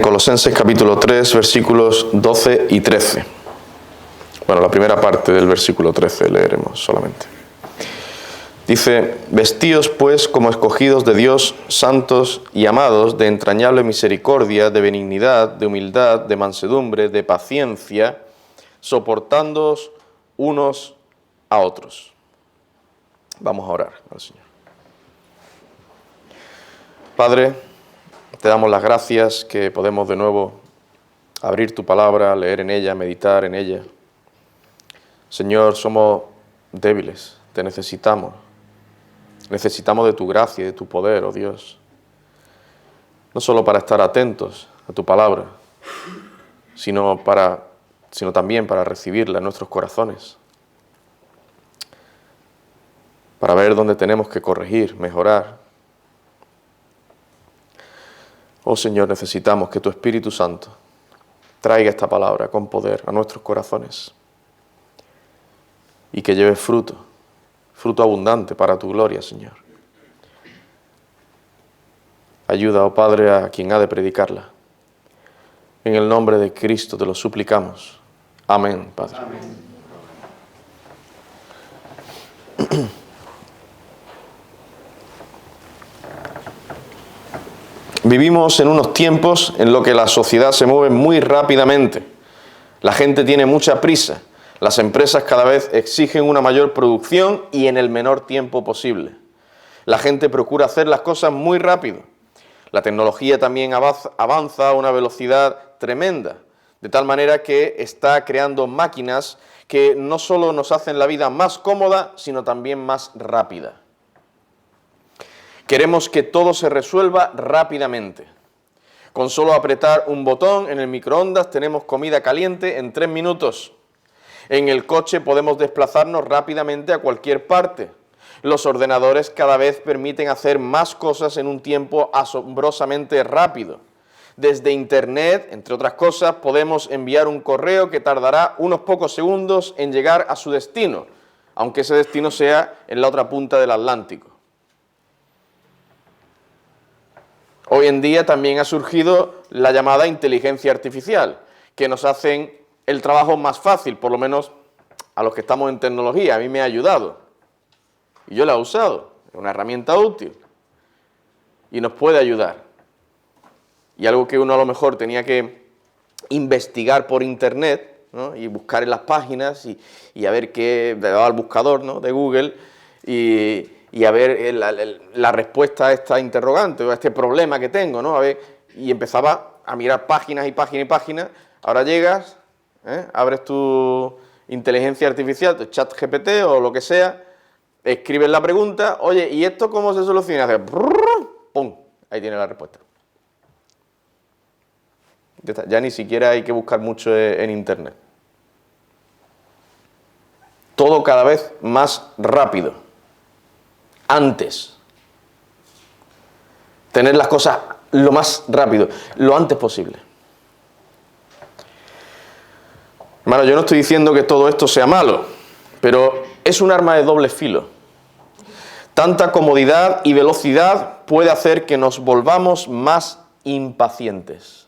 Colosenses capítulo 3, versículos 12 y 13. Bueno, la primera parte del versículo 13 leeremos solamente. Dice: vestíos pues como escogidos de Dios, santos y amados, de entrañable misericordia, de benignidad, de humildad, de mansedumbre, de paciencia, soportándoos unos a otros. Vamos a orar al Señor. Padre, te damos las gracias que podemos de nuevo abrir tu palabra, leer en ella, meditar en ella. Señor, somos débiles, te necesitamos. Necesitamos de tu gracia y de tu poder, oh Dios. No solo para estar atentos a tu palabra, sino también para recibirla en nuestros corazones. Para ver dónde tenemos que corregir, mejorar. Oh Señor, necesitamos que tu Espíritu Santo traiga esta palabra con poder a nuestros corazones y que lleve fruto abundante para tu gloria, Señor. Ayuda, oh Padre, a quien ha de predicarla. En el nombre de Cristo te lo suplicamos. Amén, Padre. Amén. Vivimos en unos tiempos en los que la sociedad se mueve muy rápidamente. La gente tiene mucha prisa. Las empresas cada vez exigen una mayor producción y en el menor tiempo posible. La gente procura hacer las cosas muy rápido. La tecnología también avanza a una velocidad tremenda, de tal manera que está creando máquinas que no solo nos hacen la vida más cómoda, sino también más rápida. Queremos que todo se resuelva rápidamente. Con solo apretar un botón en el microondas tenemos comida caliente en 3 minutos. En el coche podemos desplazarnos rápidamente a cualquier parte. Los ordenadores cada vez permiten hacer más cosas en un tiempo asombrosamente rápido. Desde Internet, entre otras cosas, podemos enviar un correo que tardará unos pocos segundos en llegar a su destino, aunque ese destino sea en la otra punta del Atlántico. Hoy en día también ha surgido la llamada inteligencia artificial, que nos hacen el trabajo más fácil, por lo menos a los que estamos en tecnología. A mí me ha ayudado y yo la he usado, es una herramienta útil y nos puede ayudar. Y algo que uno a lo mejor tenía que investigar por internet, ¿no? Y buscar en las páginas y a ver qué, le daba al buscador, ¿no? De Google y a ver la respuesta a esta interrogante o a este problema que tengo, ¿no? A ver, y empezaba a mirar páginas y páginas y páginas. Ahora llegas, abres tu inteligencia artificial, tu ChatGPT o lo que sea, escribes la pregunta, oye, ¿y esto cómo se soluciona? Haces ¡pum! Ahí tiene la respuesta. Ya ni siquiera hay que buscar mucho en internet. Todo cada vez más rápido. Antes. Tener las cosas lo más rápido, lo antes posible. Hermano, yo no estoy diciendo que todo esto sea malo, pero es un arma de doble filo. Tanta comodidad y velocidad puede hacer que nos volvamos más impacientes.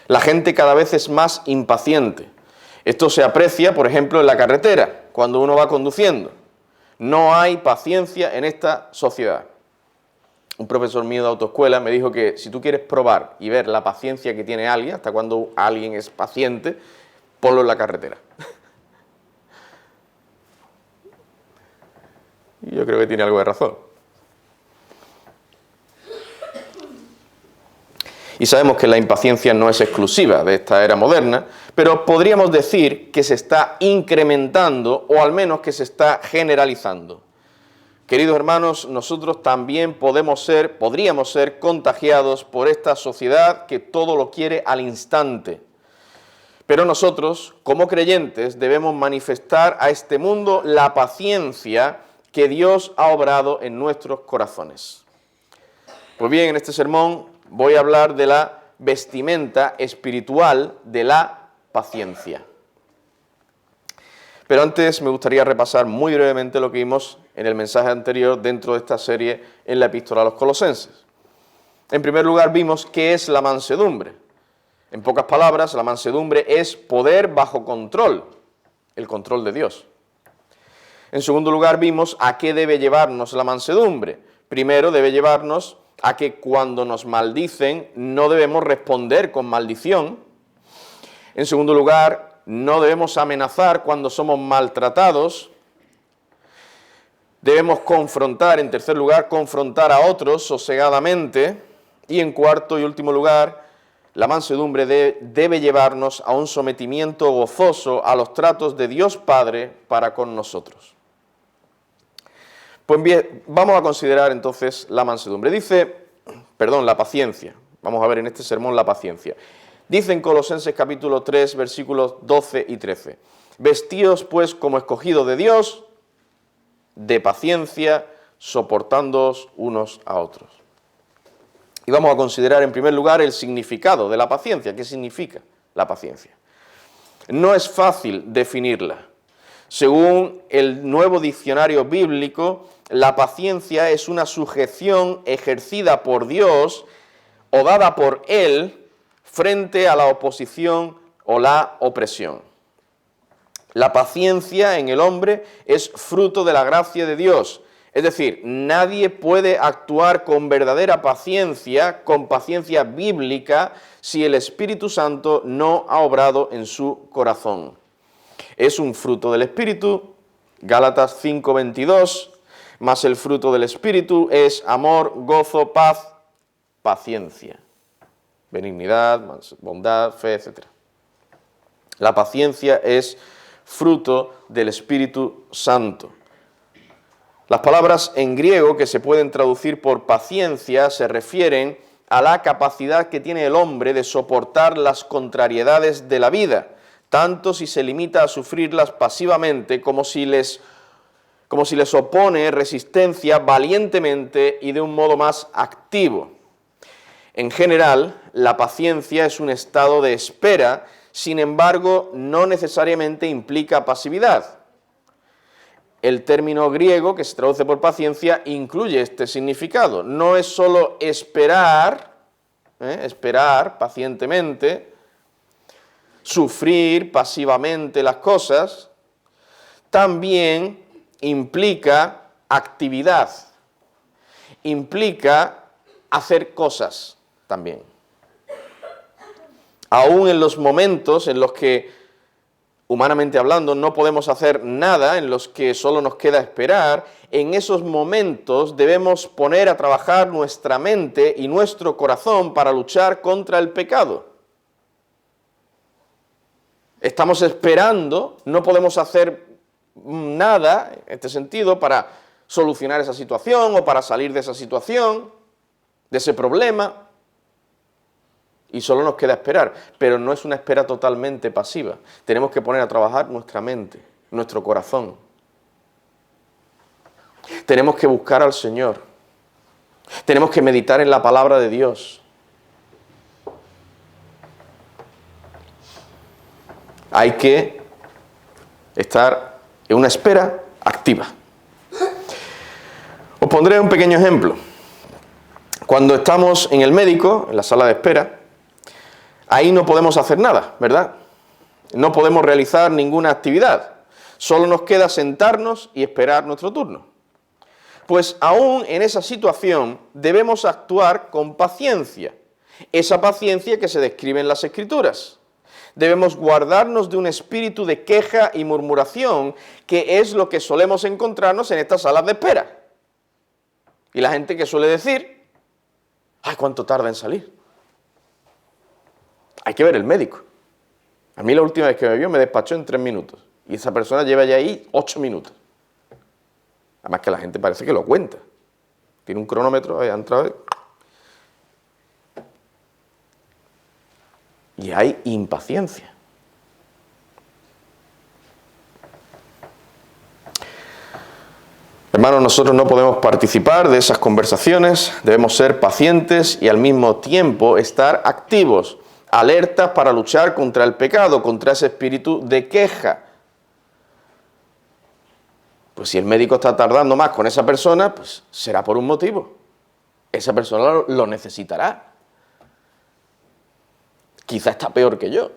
La gente cada vez es más impaciente. Esto se aprecia, por ejemplo, en la carretera, cuando uno va conduciendo. No hay paciencia en esta sociedad. Un profesor mío de autoescuela me dijo que si tú quieres probar y ver la paciencia que tiene alguien, hasta cuando alguien es paciente, ponlo en la carretera. Y yo creo que tiene algo de razón. Y sabemos que la impaciencia no es exclusiva de esta era moderna, pero podríamos decir que se está incrementando o al menos que se está generalizando. Queridos hermanos, nosotros también podríamos ser contagiados por esta sociedad que todo lo quiere al instante. Pero nosotros, como creyentes, debemos manifestar a este mundo la paciencia que Dios ha obrado en nuestros corazones. Pues bien, en este sermón voy a hablar de la vestimenta espiritual de la paciencia. Pero antes me gustaría repasar muy brevemente lo que vimos en el mensaje anterior dentro de esta serie en la Epístola a los Colosenses. En primer lugar, vimos qué es la mansedumbre. En pocas palabras, la mansedumbre es poder bajo control, el control de Dios. En segundo lugar, vimos a qué debe llevarnos la mansedumbre. Primero, debe llevarnos a que cuando nos maldicen no debemos responder con maldición. En segundo lugar, no debemos amenazar cuando somos maltratados. Debemos confrontar, en tercer lugar, confrontar a otros sosegadamente. Y en cuarto y último lugar, la mansedumbre debe llevarnos a un sometimiento gozoso a los tratos de Dios Padre para con nosotros. Pues bien, vamos a considerar entonces la mansedumbre. La paciencia. Vamos a ver en este sermón la paciencia. Dice en Colosenses capítulo 3, versículos 12 y 13. Vestíos pues como escogidos de Dios, de paciencia, soportándoos unos a otros. Y vamos a considerar en primer lugar el significado de la paciencia. ¿Qué significa la paciencia? No es fácil definirla. Según el Nuevo Diccionario Bíblico, la paciencia es una sujeción ejercida por Dios o dada por Él frente a la oposición o la opresión. La paciencia en el hombre es fruto de la gracia de Dios. Es decir, nadie puede actuar con verdadera paciencia, con paciencia bíblica, si el Espíritu Santo no ha obrado en su corazón. Es un fruto del Espíritu, Gálatas 5:22, mas el fruto del Espíritu es amor, gozo, paz, paciencia, benignidad, bondad, fe, etc. La paciencia es fruto del Espíritu Santo. Las palabras en griego que se pueden traducir por paciencia se refieren a la capacidad que tiene el hombre de soportar las contrariedades de la vida, tanto si se limita a sufrirlas pasivamente como si les opone resistencia valientemente y de un modo más activo. En general, la paciencia es un estado de espera, sin embargo, no necesariamente implica pasividad. El término griego que se traduce por paciencia incluye este significado. No es solo esperar pacientemente, sufrir pasivamente las cosas, también implica actividad, implica hacer cosas también. Aún en los momentos en los que, humanamente hablando, no podemos hacer nada, en los que solo nos queda esperar, en esos momentos debemos poner a trabajar nuestra mente y nuestro corazón para luchar contra el pecado. Estamos esperando, no podemos hacer nada, en este sentido, para solucionar esa situación o para salir de esa situación, de ese problema. Y solo nos queda esperar, pero no es una espera totalmente pasiva. Tenemos que poner a trabajar nuestra mente, nuestro corazón. Tenemos que buscar al Señor. Tenemos que meditar en la palabra de Dios. Hay que estar en una espera activa. Os pondré un pequeño ejemplo. Cuando estamos en el médico, en la sala de espera, ahí no podemos hacer nada, ¿verdad? No podemos realizar ninguna actividad. Solo nos queda sentarnos y esperar nuestro turno. Pues aún en esa situación debemos actuar con paciencia. Esa paciencia que se describe en las Escrituras. Debemos guardarnos de un espíritu de queja y murmuración, que es lo que solemos encontrarnos en estas salas de espera. Y la gente que suele decir, ¡ay, cuánto tarda en salir! Hay que ver el médico. A mí la última vez que me vio me despachó en 3 minutos. Y esa persona lleva ya ahí 8 minutos. Además que la gente parece que lo cuenta. Tiene un cronómetro, ha entrado. Y hay impaciencia. Hermanos, nosotros no podemos participar de esas conversaciones. Debemos ser pacientes y al mismo tiempo estar activos, alertas para luchar contra el pecado, contra ese espíritu de queja. Pues si el médico está tardando más con esa persona, pues será por un motivo. esa persona lo necesitará. Quizá está peor que yo.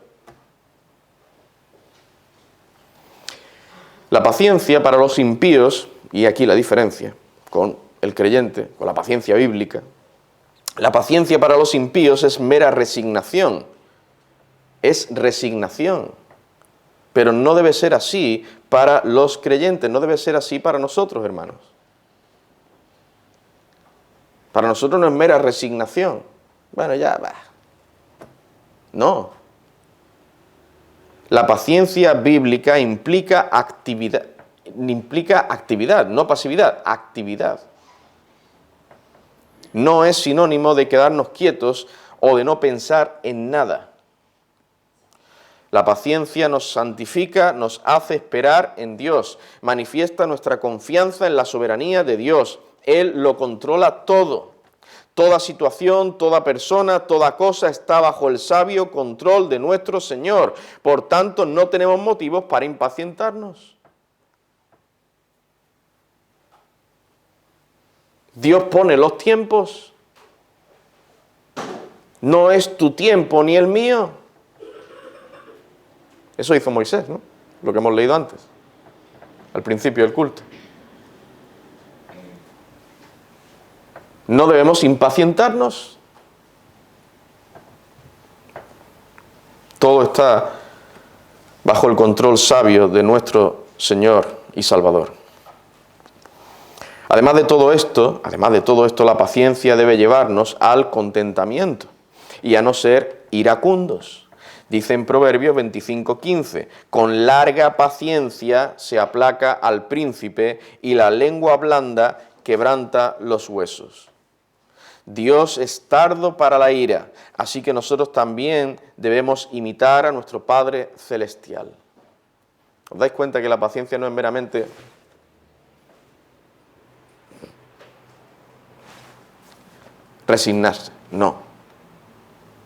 La paciencia para los impíos, y aquí la diferencia con el creyente, con la paciencia bíblica, la paciencia para los impíos es mera resignación. Es resignación. Pero no debe ser así para los creyentes, no debe ser así para nosotros, hermanos. Para nosotros no es mera resignación. Bueno, ya va. No. La paciencia bíblica implica actividad, no pasividad, actividad. No es sinónimo de quedarnos quietos o de no pensar en nada. La paciencia nos santifica, nos hace esperar en Dios, manifiesta nuestra confianza en la soberanía de Dios. Él lo controla todo. Toda situación, toda persona, toda cosa está bajo el sabio control de nuestro Señor. Por tanto, no tenemos motivos para impacientarnos. Dios pone los tiempos. No es tu tiempo ni el mío. Eso hizo Moisés, ¿no? Lo que hemos leído antes, al principio del culto. No debemos impacientarnos. Todo está bajo el control sabio de nuestro Señor y Salvador. Además de todo esto, la paciencia debe llevarnos al contentamiento y a no ser iracundos. Dice en Proverbios 25:15, con larga paciencia se aplaca al príncipe y la lengua blanda quebranta los huesos. Dios es tardo para la ira, así que nosotros también debemos imitar a nuestro Padre Celestial. ¿Os dais cuenta que la paciencia no es meramente resignarse? No.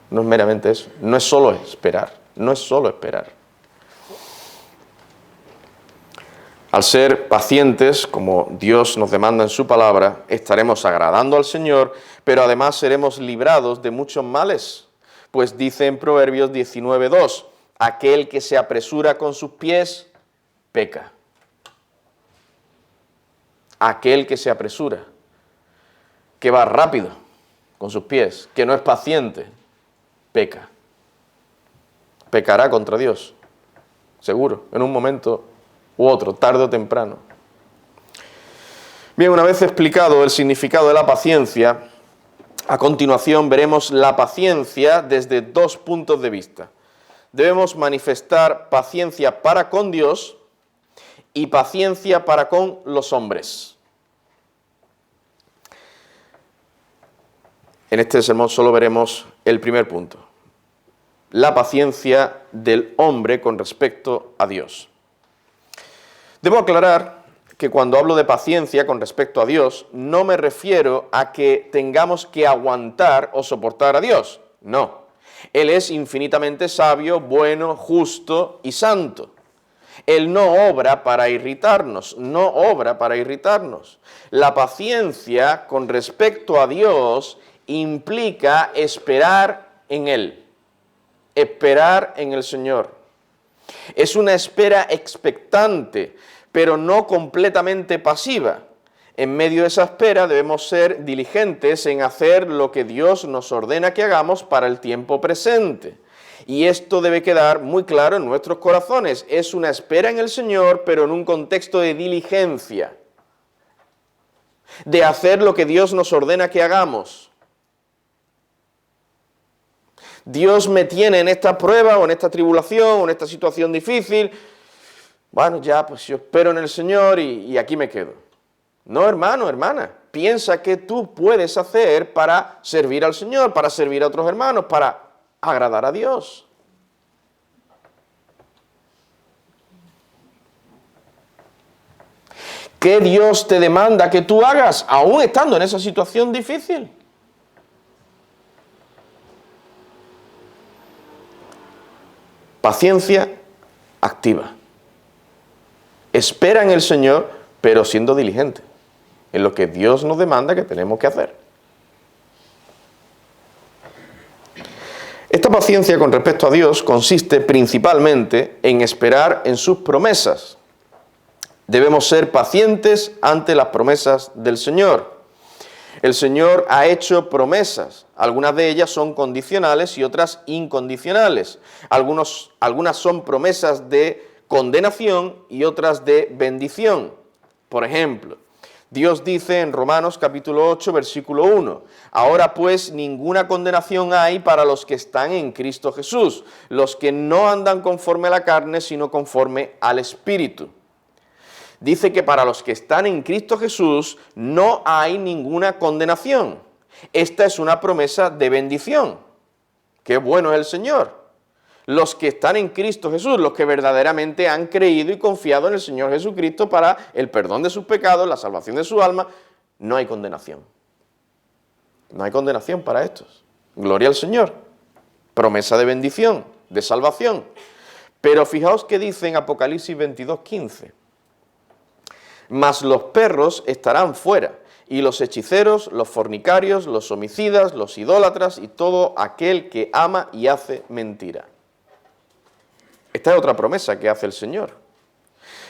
No es meramente eso, no es solo esperar, Al ser pacientes, como Dios nos demanda en su palabra, estaremos agradando al Señor, pero además seremos librados de muchos males. Pues dice en Proverbios 19:2, aquel que se apresura con sus pies, peca. Aquel que se apresura, que va rápido con sus pies, que no es paciente, peca. Pecará contra Dios, seguro, en un momento u otro, tarde o temprano. Bien, una vez explicado el significado de la paciencia, a continuación veremos la paciencia desde dos puntos de vista. Debemos manifestar paciencia para con Dios y paciencia para con los hombres. En este sermón solo veremos el primer punto, la paciencia del hombre con respecto a Dios. Debo aclarar que cuando hablo de paciencia con respecto a Dios, no me refiero a que tengamos que aguantar o soportar a Dios. No. Él es infinitamente sabio, bueno, justo y santo. Él no obra para irritarnos, La paciencia con respecto a Dios implica esperar en Él, esperar en el Señor. Es una espera expectante, pero no completamente pasiva. En medio de esa espera debemos ser diligentes en hacer lo que Dios nos ordena que hagamos para el tiempo presente. Y esto debe quedar muy claro en nuestros corazones. Es una espera en el Señor, pero en un contexto de diligencia, de hacer lo que Dios nos ordena que hagamos. Dios me tiene en esta prueba o en esta tribulación o en esta situación difícil. Bueno, ya, pues yo espero en el Señor y aquí me quedo. No, hermano, hermana, piensa qué tú puedes hacer para servir al Señor, para servir a otros hermanos, para agradar a Dios. ¿Qué Dios te demanda que tú hagas aún estando en esa situación difícil? Paciencia activa. Espera en el Señor, pero siendo diligente en lo que Dios nos demanda que tenemos que hacer. Esta paciencia con respecto a Dios consiste principalmente en esperar en sus promesas. Debemos ser pacientes ante las promesas del Señor. El Señor ha hecho promesas. Algunas de ellas son condicionales y otras incondicionales. Algunas son promesas de condenación y otras de bendición. Por ejemplo, Dios dice en Romanos capítulo 8, versículo 1, ahora pues ninguna condenación hay para los que están en Cristo Jesús, los que no andan conforme a la carne, sino conforme al Espíritu. Dice que para los que están en Cristo Jesús no hay ninguna condenación. Esta es una promesa de bendición. ¡Qué bueno es el Señor! Los que están en Cristo Jesús, los que verdaderamente han creído y confiado en el Señor Jesucristo para el perdón de sus pecados, la salvación de su alma, no hay condenación. No hay condenación para estos. Gloria al Señor. Promesa de bendición, de salvación. Pero fijaos que dice en Apocalipsis 22:15. Mas los perros estarán fuera, y los hechiceros, los fornicarios, los homicidas, los idólatras y todo aquel que ama y hace mentira. Esta es otra promesa que hace el Señor.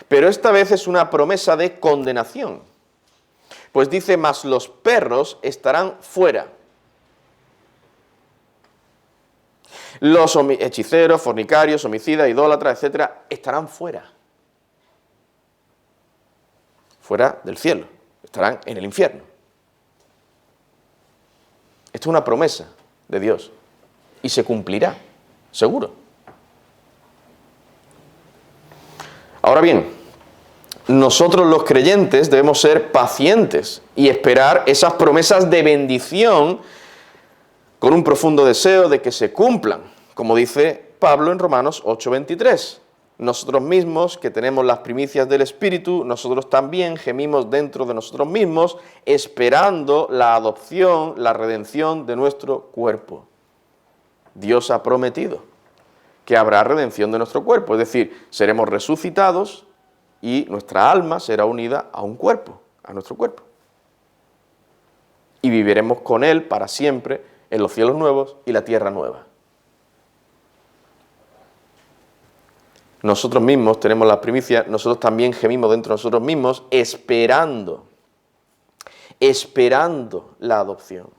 Pero esta vez es una promesa de condenación. Pues dice, mas los perros estarán fuera. Los hechiceros, fornicarios, homicidas, idólatras, etcétera, estarán fuera. Fuera del cielo. Estarán en el infierno. Esto es una promesa de Dios. Y se cumplirá, seguro. Ahora bien, nosotros los creyentes debemos ser pacientes y esperar esas promesas de bendición con un profundo deseo de que se cumplan, como dice Pablo en Romanos 8:23. Nosotros mismos, que tenemos las primicias del Espíritu, nosotros también gemimos dentro de nosotros mismos, esperando la adopción, la redención de nuestro cuerpo. Dios ha prometido que habrá redención de nuestro cuerpo, es decir, seremos resucitados y nuestra alma será unida a un cuerpo, a nuestro cuerpo. Y viviremos con Él para siempre en los cielos nuevos y la tierra nueva. Nosotros mismos tenemos las primicias, nosotros también gemimos dentro de nosotros mismos, esperando la adopción.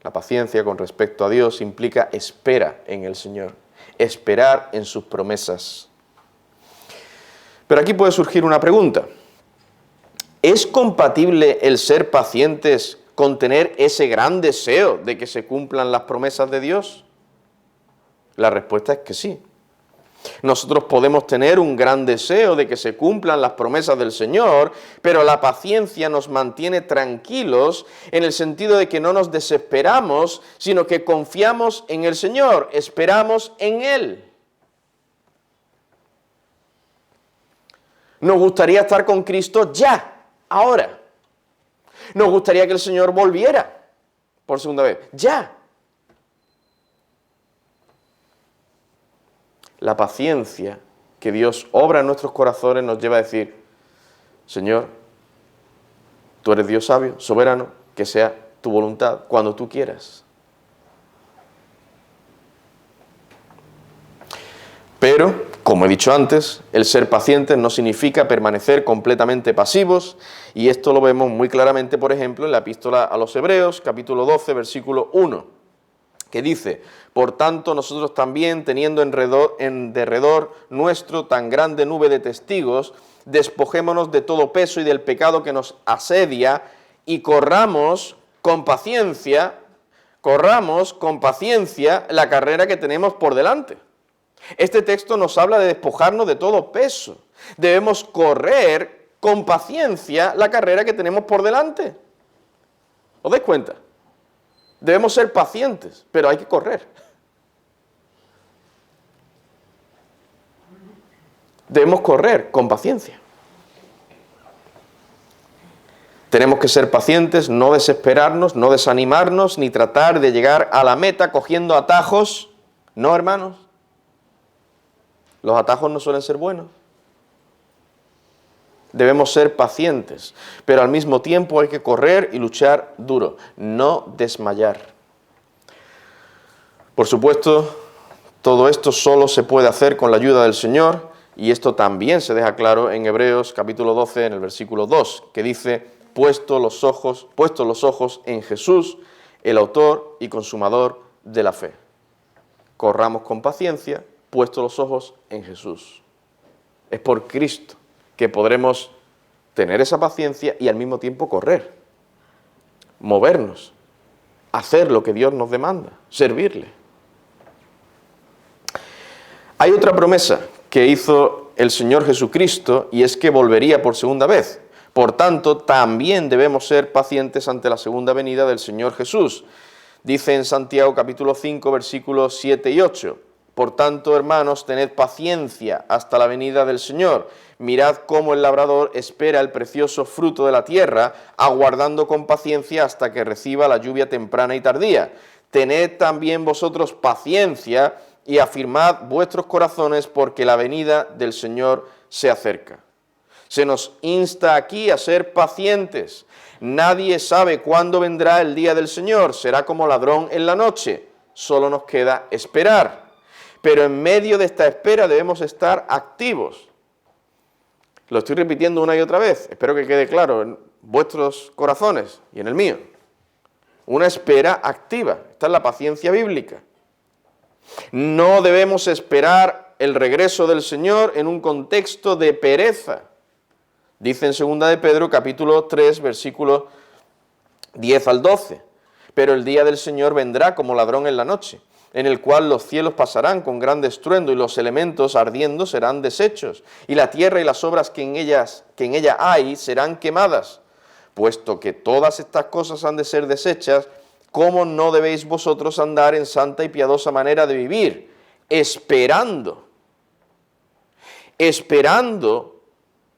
La paciencia con respecto a Dios implica espera en el Señor, esperar en sus promesas. Pero aquí puede surgir una pregunta. ¿Es compatible el ser pacientes con tener ese gran deseo de que se cumplan las promesas de Dios? La respuesta es que sí. Nosotros podemos tener un gran deseo de que se cumplan las promesas del Señor, pero la paciencia nos mantiene tranquilos en el sentido de que no nos desesperamos, sino que confiamos en el Señor, esperamos en Él. Nos gustaría estar con Cristo ya, ahora. Nos gustaría que el Señor volviera por segunda vez, ya. La paciencia que Dios obra en nuestros corazones nos lleva a decir, Señor, tú eres Dios sabio, soberano, que sea tu voluntad cuando tú quieras. Pero, como he dicho antes, el ser pacientes no significa permanecer completamente pasivos, y esto lo vemos muy claramente, por ejemplo, en la epístola a los Hebreos, capítulo 12, versículo 1. Que dice, por tanto nosotros también, teniendo en derredor nuestro tan grande nube de testigos, despojémonos de todo peso y del pecado que nos asedia y corramos con paciencia la carrera que tenemos por delante. Este texto nos habla de despojarnos de todo peso. Debemos correr con paciencia la carrera que tenemos por delante. ¿Os dais cuenta? Debemos ser pacientes, pero hay que correr. Debemos correr con paciencia. Tenemos que ser pacientes, no desesperarnos, no desanimarnos, ni tratar de llegar a la meta cogiendo atajos. No, hermanos. Los atajos no suelen ser buenos. Debemos ser pacientes, pero al mismo tiempo hay que correr y luchar duro, no desmayar. Por supuesto, todo esto solo se puede hacer con la ayuda del Señor, y esto también se deja claro en Hebreos capítulo 12, en el versículo 2, que dice, puestos los ojos en Jesús, el autor y consumador de la fe. Corramos con paciencia, puestos los ojos en Jesús. Es por Cristo que podremos tener esa paciencia y al mismo tiempo correr, movernos, hacer lo que Dios nos demanda, servirle. Hay otra promesa que hizo el Señor Jesucristo, y es que volvería por segunda vez. Por tanto, también debemos ser pacientes ante la segunda venida del Señor Jesús. Dice en Santiago capítulo 5, versículos 7 y 8, por tanto, hermanos, tened paciencia hasta la venida del Señor. Mirad cómo el labrador espera el precioso fruto de la tierra, aguardando con paciencia hasta que reciba la lluvia temprana y tardía. Tened también vosotros paciencia y afirmad vuestros corazones, porque la venida del Señor se acerca. Se nos insta aquí a ser pacientes. Nadie sabe cuándo vendrá el día del Señor. Será como ladrón en la noche. Solo nos queda esperar. Pero en medio de esta espera debemos estar activos. Lo estoy repitiendo una y otra vez. Espero que quede claro en vuestros corazones y en el mío. Una espera activa. Esta es la paciencia bíblica. No debemos esperar el regreso del Señor en un contexto de pereza. Dice en 2 de Pedro, capítulo 3, versículos 10 al 12. Pero el día del Señor vendrá como ladrón en la noche, en el cual los cielos pasarán con gran estruendo y los elementos ardiendo serán deshechos, y la tierra y las obras que en ella hay serán quemadas. Puesto que todas estas cosas han de ser deshechas, ¿cómo no debéis vosotros andar en santa y piadosa manera de vivir? Esperando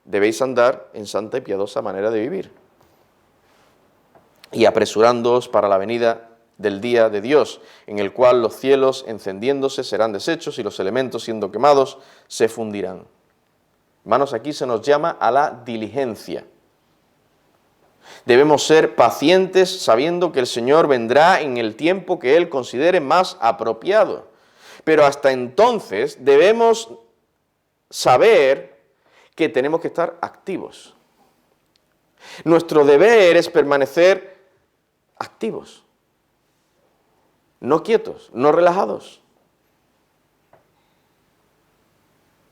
debéis andar en santa y piadosa manera de vivir. Y apresurándoos para la venida del día de Dios, en el cual los cielos encendiéndose serán deshechos y los elementos siendo quemados se fundirán. Hermanos, aquí se nos llama a la diligencia. Debemos ser pacientes sabiendo que el Señor vendrá en el tiempo que Él considere más apropiado. Pero hasta entonces debemos saber que tenemos que estar activos. Nuestro deber es permanecer activos, no quietos, no relajados,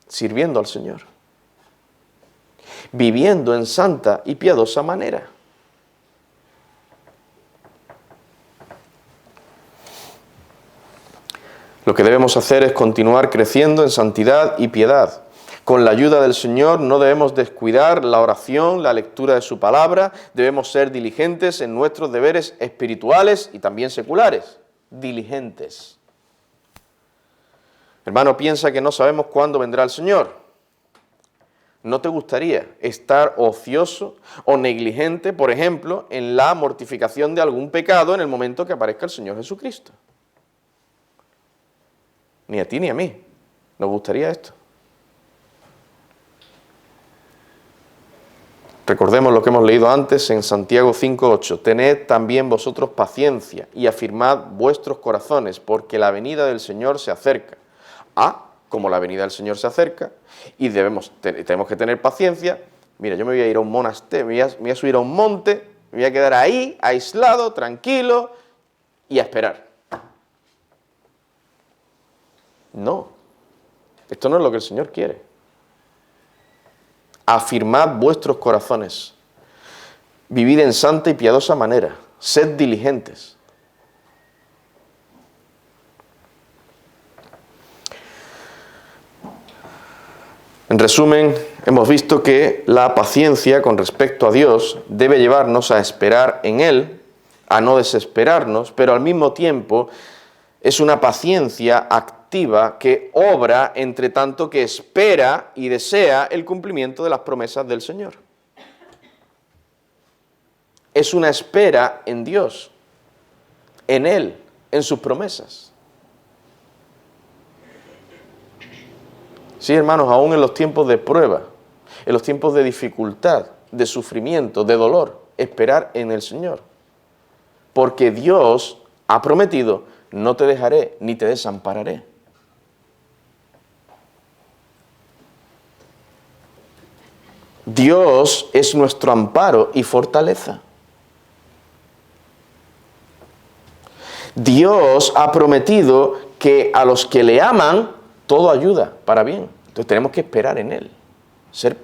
sirviendo al Señor, viviendo en santa y piadosa manera. Lo que debemos hacer es continuar creciendo en santidad y piedad. Con la ayuda del Señor no debemos descuidar la oración, la lectura de su palabra, debemos ser diligentes en nuestros deberes espirituales y también seculares. Diligentes. Hermano, piensa que no sabemos cuándo vendrá el Señor. ¿No te gustaría estar ocioso o negligente, por ejemplo, en la mortificación de algún pecado en el momento que aparezca el Señor Jesucristo? Ni a ti ni a mí nos gustaría esto. Recordemos lo que hemos leído antes en Santiago 5:8. Tened también vosotros paciencia y afirmad vuestros corazones, porque la venida del Señor se acerca. Como la venida del Señor se acerca y tenemos que tener paciencia, mira, yo me voy a ir a un monasterio, me voy a subir a un monte, me voy a quedar ahí, aislado, tranquilo y a esperar. No, esto no es lo que el Señor quiere. Afirmad vuestros corazones, vivid en santa y piadosa manera, sed diligentes. En resumen, hemos visto que la paciencia con respecto a Dios debe llevarnos a esperar en Él, a no desesperarnos, pero al mismo tiempo es una paciencia activa que obra entre tanto que espera y desea el cumplimiento de las promesas del Señor. Es una espera en Dios, en Él, en sus promesas. Sí, hermanos, aún en los tiempos de prueba, en los tiempos de dificultad, de sufrimiento, de dolor, esperar en el Señor. Porque Dios ha prometido no te dejaré ni te desampararé. Dios es nuestro amparo y fortaleza. Dios ha prometido que a los que le aman, todo ayuda para bien. Entonces tenemos que esperar en Él, ser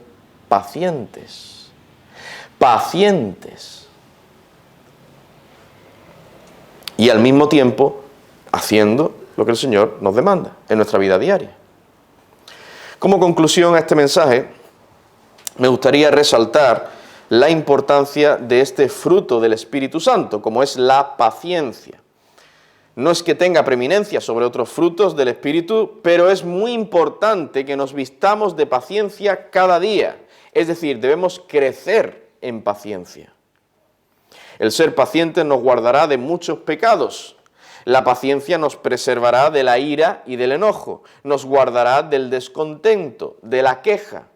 pacientes, pacientes. Y al mismo tiempo haciendo lo que el Señor nos demanda en nuestra vida diaria. Como conclusión a este mensaje, me gustaría resaltar la importancia de este fruto del Espíritu Santo, como es la paciencia. No es que tenga preeminencia sobre otros frutos del Espíritu, pero es muy importante que nos vistamos de paciencia cada día. Es decir, debemos crecer en paciencia. El ser pacientes nos guardará de muchos pecados. La paciencia nos preservará de la ira y del enojo. Nos guardará del descontento, de la queja.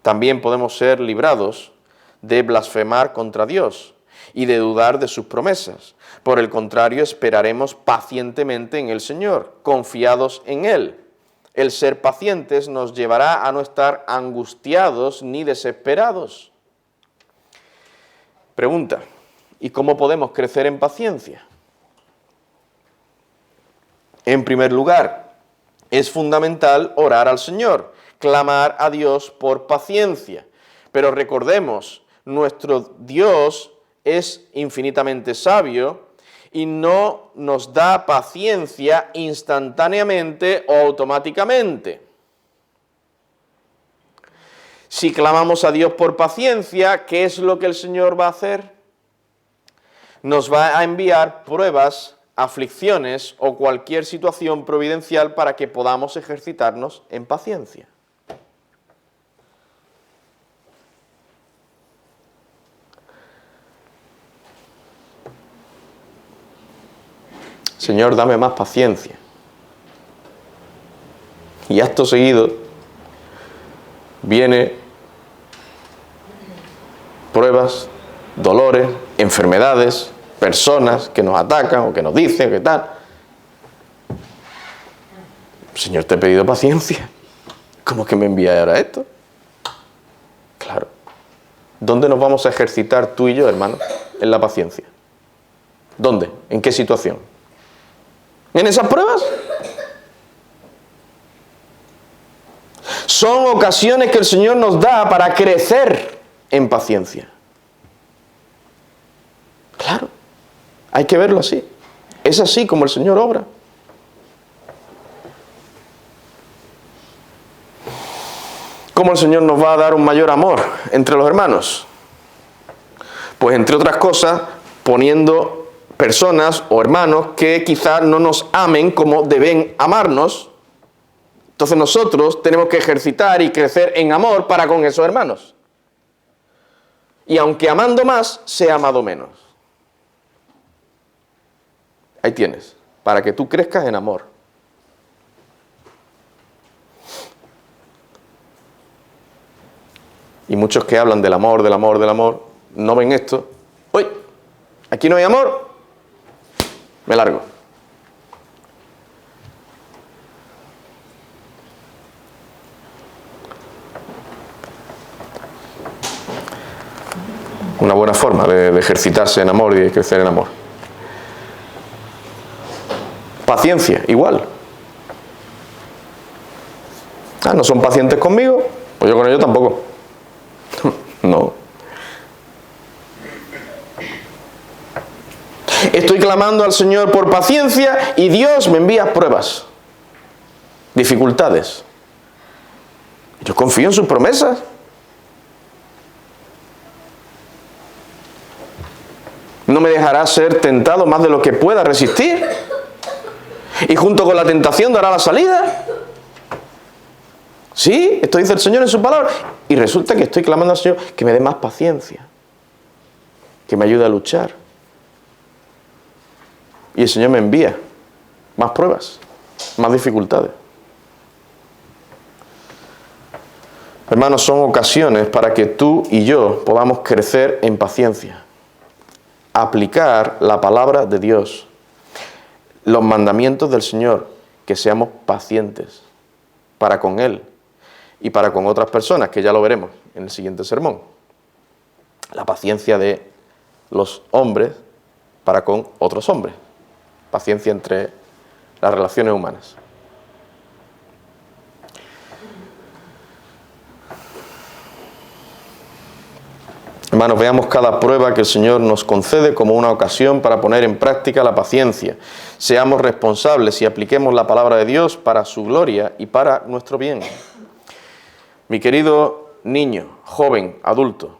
También podemos ser librados de blasfemar contra Dios y de dudar de sus promesas. Por el contrario, esperaremos pacientemente en el Señor, confiados en Él. El ser pacientes nos llevará a no estar angustiados ni desesperados. Pregunta, ¿y cómo podemos crecer en paciencia? En primer lugar, es fundamental orar al Señor, clamar a Dios por paciencia. Pero recordemos, nuestro Dios es infinitamente sabio y no nos da paciencia instantáneamente o automáticamente. Si clamamos a Dios por paciencia, ¿qué es lo que el Señor va a hacer? Nos va a enviar pruebas, aflicciones o cualquier situación providencial para que podamos ejercitarnos en paciencia. Señor, dame más paciencia. Y acto seguido viene pruebas, dolores, enfermedades, personas que nos atacan o que nos dicen que tal. Señor, te he pedido paciencia. ¿Cómo que me envía ahora esto? Claro. ¿Dónde nos vamos a ejercitar tú y yo, hermano, en la paciencia? ¿Dónde? ¿En qué situación? ¿En esas pruebas? Son ocasiones que el Señor nos da para crecer en paciencia. Claro, hay que verlo así. Es así como el Señor obra. ¿Cómo el Señor nos va a dar un mayor amor entre los hermanos? Pues entre otras cosas, poniendo personas o hermanos que quizás no nos amen como deben amarnos. Entonces nosotros tenemos que ejercitar y crecer en amor para con esos hermanos. Y aunque amando más, sea amado menos. Ahí tienes, para que tú crezcas en amor. Y muchos que hablan del amor, del amor, del amor, no ven esto. ¡Uy! Aquí no hay amor. Me largo. Una buena forma de ejercitarse en amor y de crecer en amor. Paciencia, igual. ¿No son pacientes conmigo? Pues yo con ellos tampoco. No. Estoy clamando al Señor por paciencia y Dios me envía pruebas, dificultades. Yo confío en sus promesas. No me dejará ser tentado más de lo que pueda resistir. Y junto con la tentación dará la salida. Sí, esto dice el Señor en su palabra. Y resulta que estoy clamando al Señor que me dé más paciencia, que me ayude a luchar. Y el Señor me envía más pruebas, más dificultades. Hermanos, son ocasiones para que tú y yo podamos crecer en paciencia. aplicar la palabra de Dios, los mandamientos del Señor, que seamos pacientes para con Él y para con otras personas, que ya lo veremos en el siguiente sermón. La paciencia de los hombres para con otros hombres, paciencia entre las relaciones humanas. Hermanos, veamos cada prueba que el Señor nos concede como una ocasión para poner en práctica la paciencia. Seamos responsables y apliquemos la palabra de Dios para su gloria y para nuestro bien. Mi querido niño, joven, adulto,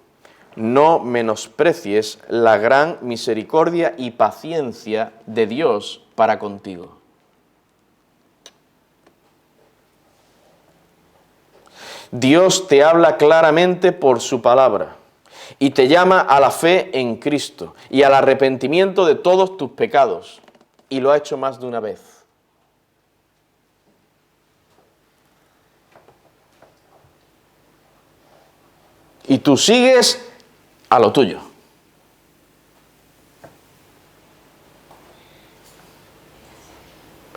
no menosprecies la gran misericordia y paciencia de Dios para contigo. Dios te habla claramente por su palabra y te llama a la fe en Cristo y al arrepentimiento de todos tus pecados, y lo ha hecho más de una vez. Y tú sigues a lo tuyo.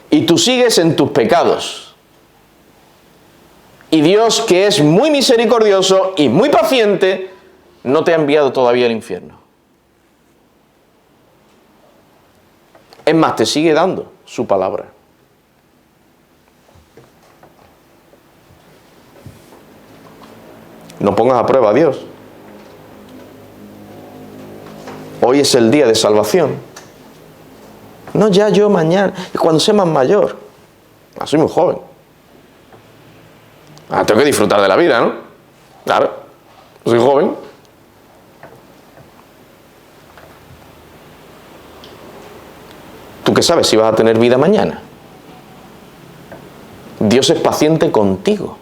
Y tú sigues en tus pecados. Y Dios, que es muy misericordioso y muy paciente, no te ha enviado todavía al infierno. Es más, te sigue dando su palabra. No pongas a prueba a Dios. Hoy es el día de salvación. No ya yo mañana, cuando sea más mayor. Soy muy joven. Tengo que disfrutar de la vida, ¿no? Claro, soy joven. ¿Tú qué sabes si vas a tener vida mañana? Dios es paciente contigo.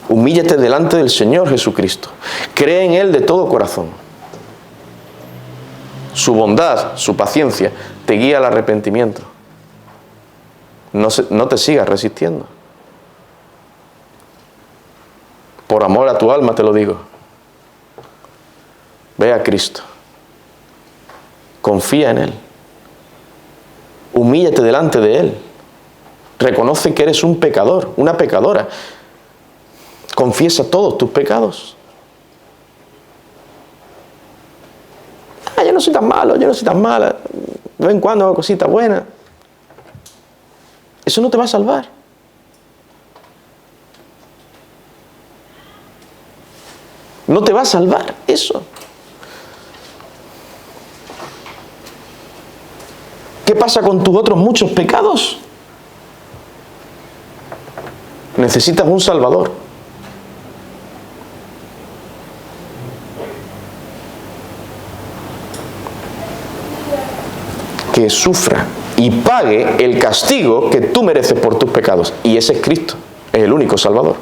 Humíllate delante del Señor Jesucristo. Cree en Él de todo corazón. Su bondad, su paciencia, te guía al arrepentimiento. No te sigas resistiendo. Por amor a tu alma te lo digo. Ve a Cristo. Confía en Él. Humíllate delante de Él. Reconoce que eres un pecador, una pecadora. Confiesa todos tus pecados. Yo no soy tan malo, yo no soy tan mala. De vez en cuando hago cositas buenas. Eso no te va a salvar. No te va a salvar eso. ¿Qué pasa con tus otros muchos pecados? Necesitas un Salvador. Que sufra y pague el castigo que tú mereces por tus pecados. Y ese es Cristo, es el único Salvador.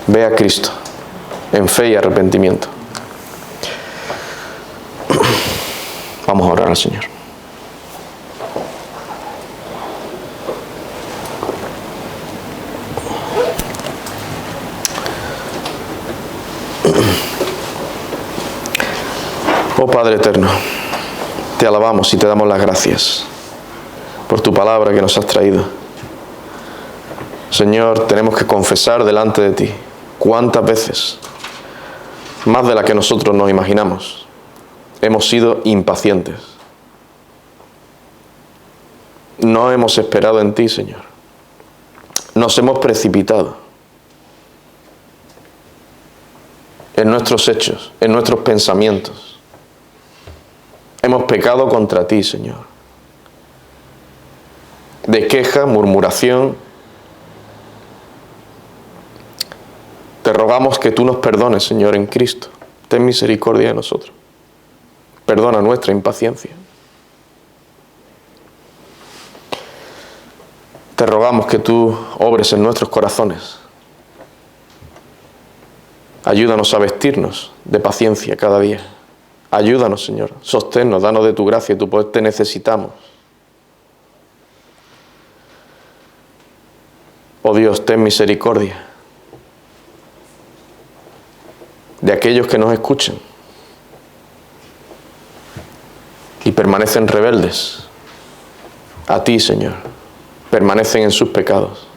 Ve a Cristo en fe y arrepentimiento. Vamos a orar al Señor. Oh Padre eterno, te alabamos y te damos las gracias por tu palabra que nos has traído. Señor, tenemos que confesar delante de ti cuántas veces, más de la que nosotros nos imaginamos, hemos sido impacientes. No hemos esperado en ti, Señor. Nos hemos precipitado en nuestros hechos, en nuestros pensamientos. Hemos pecado contra ti, Señor. De queja, murmuración. Te rogamos que tú nos perdones, Señor, en Cristo. Ten misericordia de nosotros. Perdona nuestra impaciencia. Te rogamos que tú obres en nuestros corazones. Ayúdanos a vestirnos de paciencia cada día. Ayúdanos, Señor. Sosténnos, danos de tu gracia y tu poder. Te necesitamos. Oh Dios, ten misericordia de aquellos que nos escuchan y permanecen rebeldes a ti, Señor, permanecen en sus pecados.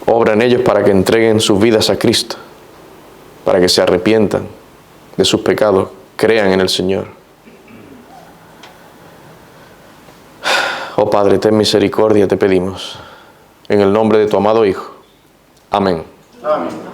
Obra en ellos para que entreguen sus vidas a Cristo, para que se arrepientan de sus pecados, crean en el Señor. Oh Padre, ten misericordia, te pedimos, en el nombre de tu amado Hijo. Amén. Amén.